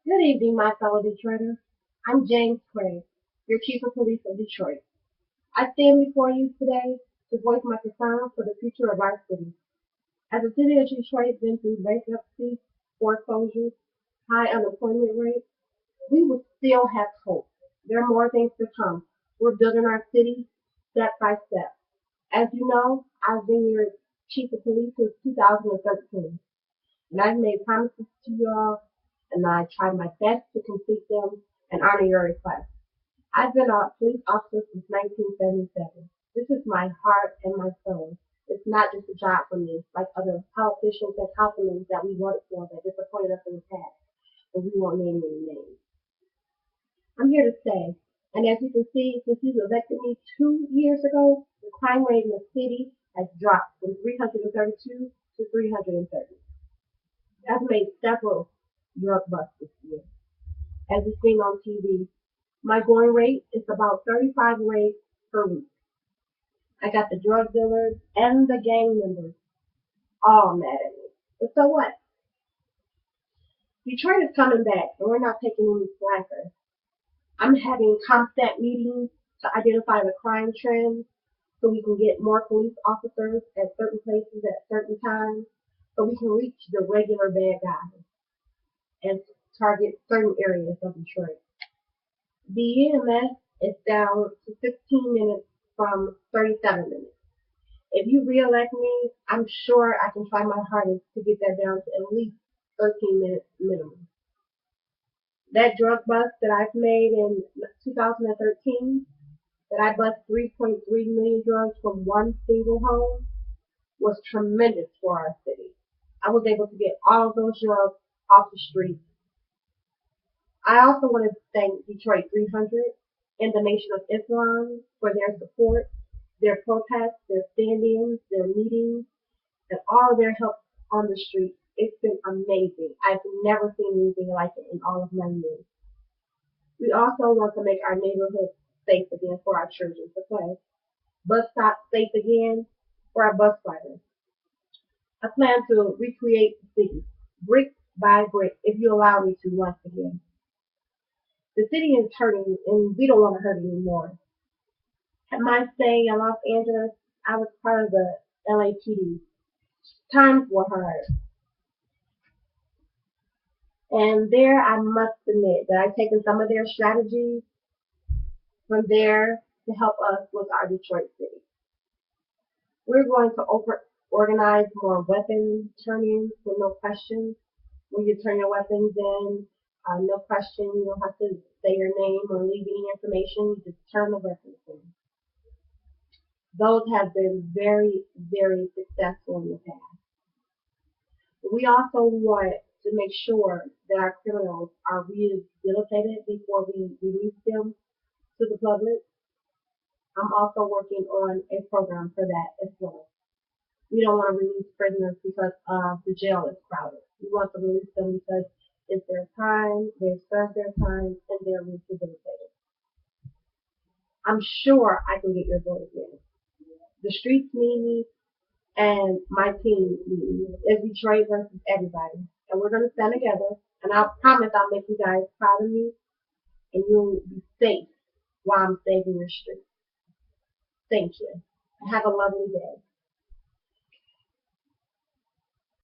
Good evening, my fellow Detroiters. I'm James Craig, your Chief of Police of Detroit. I stand before you today to voice my concern for the future of our city. As the city of Detroit has been through bankruptcy, foreclosures, high unemployment rate, we will still have hope. There are more things to come. We're building our city step by step. As you know, I've been your Chief of Police since 2013. And I've made promises to you all, and I try my best to complete them and honor your requests. I've been a police officer since 1977. This is my heart and my soul. It's not just a job for me, like other politicians and councilmen that we voted for that disappointed us in the past, but we won't name any names. I'm here to stay, and as you can see, since you elected me 2 years ago, the crime rate in the city has dropped from 332 to 330. I've made several drug busts this year. As you've seen on TV, my going rate is about 35 raids per week. I got the drug dealers and the gang members all mad at me. But so what? Detroit is coming back, and we're not taking any slackers. I'm having constant meetings to identify the crime trends so we can get more police officers at certain places at certain times so we can reach the regular bad guys and target certain areas of Detroit. The EMS is down to 15 minutes from 37 minutes. If you re-elect me, I'm sure I can try my hardest to get that down to at least 13 minutes minimum. That drug bust that I've made in 2013, that I bust 3.3 million drugs from one single home, was tremendous for our city. I was able to get all of those drugs off the streets. I also want to thank Detroit 300 and the Nation of Islam for their support, their protests, their stand-ins, their meetings, and all their help on the streets. It's been amazing. I've never seen anything like it in all of my years. We also want to make our neighborhoods safe again for our children to play. Bus stops safe again for our bus riders. I plan to recreate the city, brick by brick, if you allow me to once again. The city is hurting, and we don't want to hurt anymore. At my stay in Los Angeles, I was part of the LAPD. Times were hard. And there, I must admit that I've taken some of their strategies from there to help us with our Detroit city. We're going to organize more weapon turn-ins with no questions. When you turn your weapons in, no question, you don't have to say your name or leave any information. You just turn the weapons in. Those have been very, very successful in the past. We also want to make sure that our criminals are rehabilitated before we release them to the public. I'm also working on a program for that as well. We don't want to release prisoners because the jail is crowded. We want to release them because it's their time, they've served their time, and they're rehabilitated. I'm sure I can get your vote again. The streets need me, and my team need me. It's Detroit versus everybody. And we're going to stand together, and I promise I'll make you guys proud of me, and you'll be safe while I'm saving your streets. Thank you. Have a lovely day.